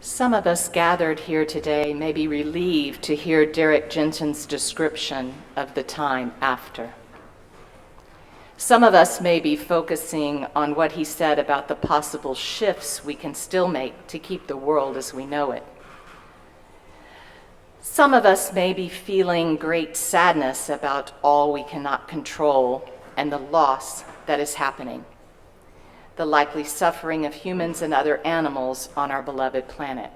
Some of us gathered here today may be relieved to hear Derek Jensen's description of the time after. Some of us may be focusing on what he said about the possible shifts we can still make to keep the world as we know it. Some of us may be feeling great sadness about all we cannot control and the loss that is happening, the likely suffering of humans and other animals on our beloved planet.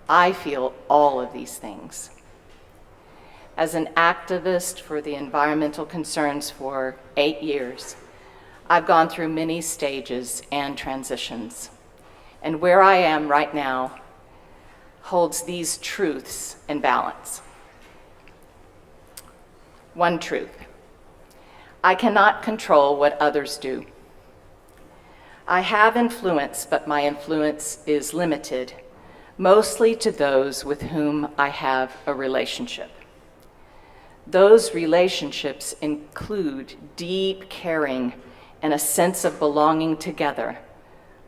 I feel all of these things. As an activist for the environmental concerns for 8 years, I've gone through many stages and transitions. And where I am right now holds these truths in balance. One truth: I cannot control what others do. I have influence, but my influence is limited, mostly to those with whom I have a relationship. Those relationships include deep caring and a sense of belonging together,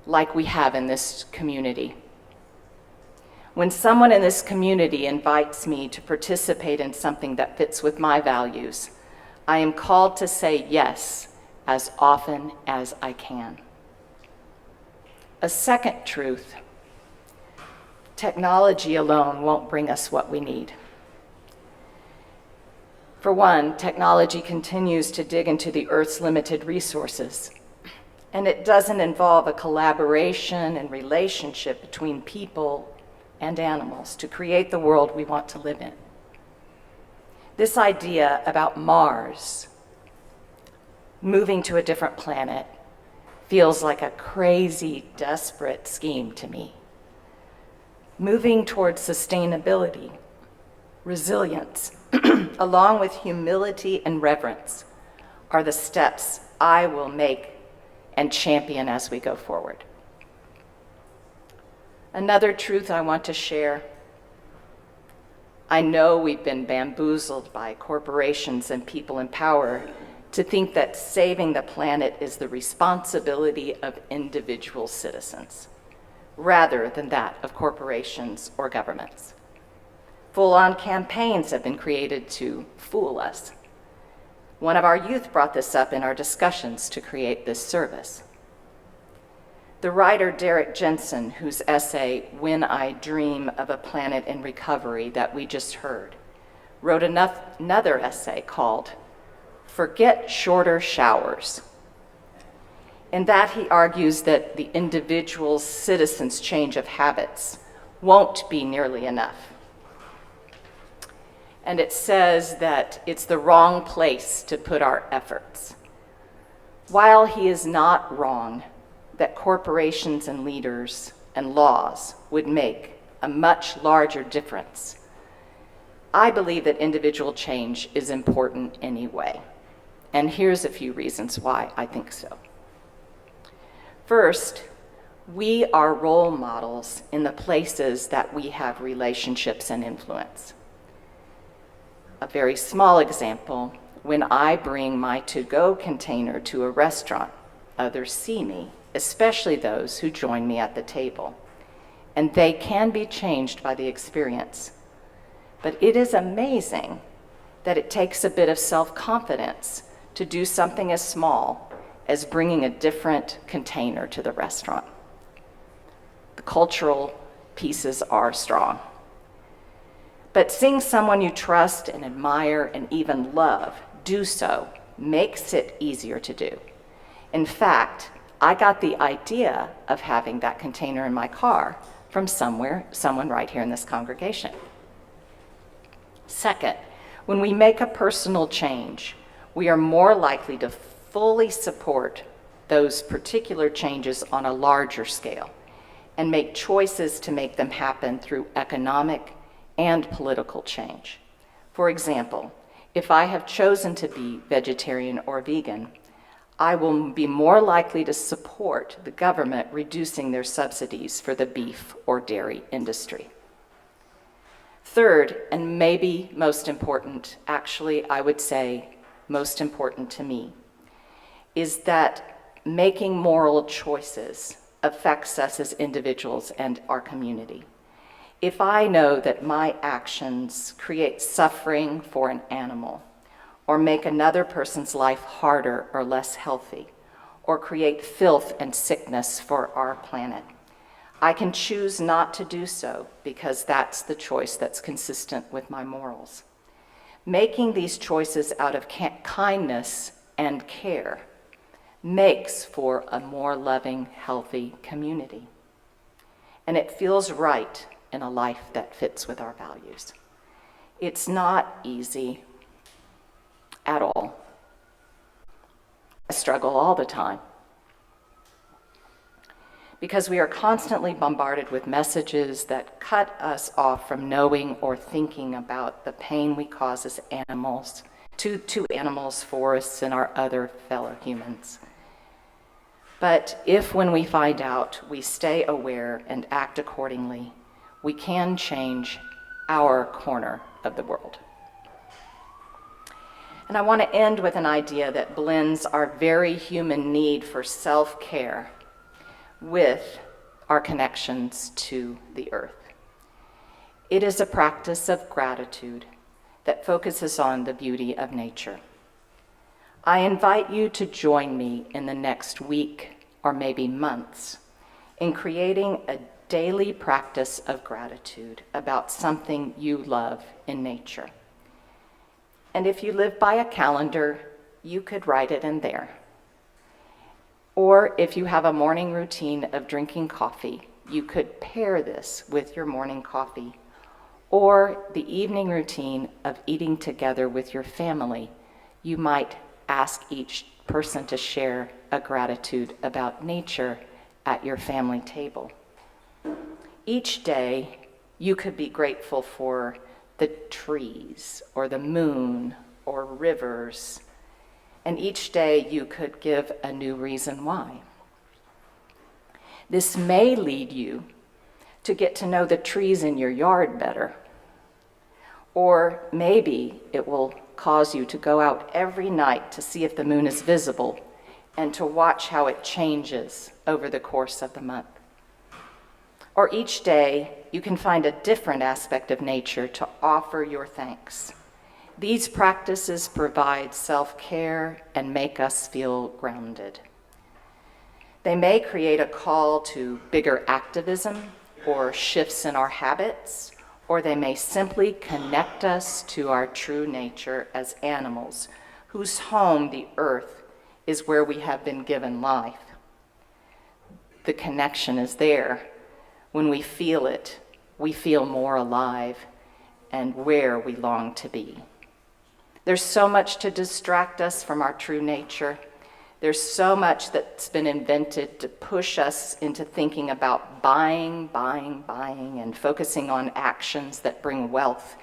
like we have in this community. When someone in this community invites me to participate in something that fits with my values, I am called to say yes as often as I can. A second truth: technology alone won't bring us what we need. For one, technology continues to dig into the Earth's limited resources, and it doesn't involve a collaboration and relationship between people and animals to create the world we want to live in. This idea about Mars moving to a different planet feels like a crazy, desperate scheme to me. Moving towards sustainability, resilience, along with humility and reverence, are the steps I will make and champion as we go forward. Another truth I want to share: I know we've been bamboozled by corporations and people in power to think that saving the planet is the responsibility of individual citizens, rather than that of corporations or governments. Full-on campaigns have been created to fool us. One of our youth brought this up in our discussions to create this service. The writer Derek Jensen, whose essay, When I Dream of a Planet in Recovery, that we just heard, wrote another essay called Forget Shorter Showers. In that, he argues that the individual citizens' change of habits won't be nearly enough. And it says that it's the wrong place to put our efforts. While he is not wrong that corporations and leaders and laws would make a much larger difference, I believe that individual change is important anyway. And here's a few reasons why I think so. First, we are role models in the places that we have relationships and influence. A very small example: when I bring my to-go container to a restaurant, others see me, especially those who join me at the table, and they can be changed by the experience. But it is amazing that it takes a bit of self-confidence to do something as small as bringing a different container to the restaurant. The cultural pieces are strong. But seeing someone you trust and admire and even love do so makes it easier to do. In fact, I got the idea of having that container in my car from someone right here in this congregation. Second, when we make a personal change, we are more likely to fully support those particular changes on a larger scale and make choices to make them happen through economic and political change. For example, if I have chosen to be vegetarian or vegan, I will be more likely to support the government reducing their subsidies for the beef or dairy industry. Third, and maybe most important, actually I would say most important to me, is that making moral choices affects us as individuals and our community. If I know that my actions create suffering for an animal, or make another person's life harder or less healthy, or create filth and sickness for our planet, I can choose not to do so because that's the choice that's consistent with my morals. Making these choices out of kindness and care makes for a more loving, healthy community. And it feels right in a life that fits with our values. It's not easy at all. I struggle all the time because we are constantly bombarded with messages that cut us off from knowing or thinking about the pain we cause as animals, to animals, forests, and our other fellow humans. But if when we find out, we stay aware and act accordingly, we can change our corner of the world. And I want to end with an idea that blends our very human need for self-care with our connections to the earth. It is a practice of gratitude that focuses on the beauty of nature. I invite you to join me in the next week or maybe months in creating a daily practice of gratitude about something you love in nature. And if you live by a calendar, you could write it in there. Or if you have a morning routine of drinking coffee, you could pair this with your morning coffee. Or the evening routine of eating together with your family, you might ask each person to share a gratitude about nature at your family table. Each day, you could be grateful for the trees, or the moon, or rivers, and each day you could give a new reason why. This may lead you to get to know the trees in your yard better, or maybe it will cause you to go out every night to see if the moon is visible and to watch how it changes over the course of the month. Or each day, you can find a different aspect of nature to offer your thanks. These practices provide self-care and make us feel grounded. They may create a call to bigger activism or shifts in our habits, or they may simply connect us to our true nature as animals, whose home, the earth, is where we have been given life. The connection is there. When we feel it, we feel more alive and where we long to be. There's so much to distract us from our true nature. There's so much that's been invented to push us into thinking about buying, and focusing on actions that bring wealth,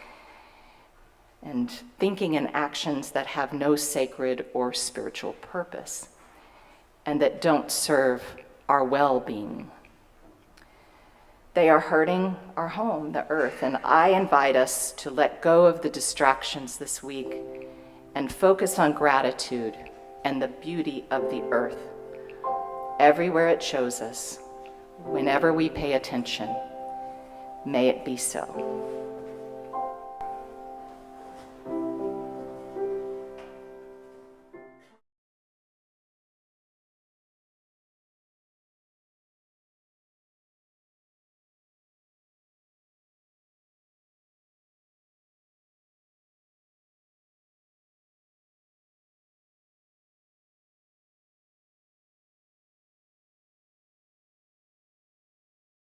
and thinking in actions that have no sacred or spiritual purpose, and that don't serve our well-being. They are hurting our home, the earth, and I invite us to let go of the distractions this week and focus on gratitude and the beauty of the earth. Everywhere it shows us, whenever we pay attention, may it be so.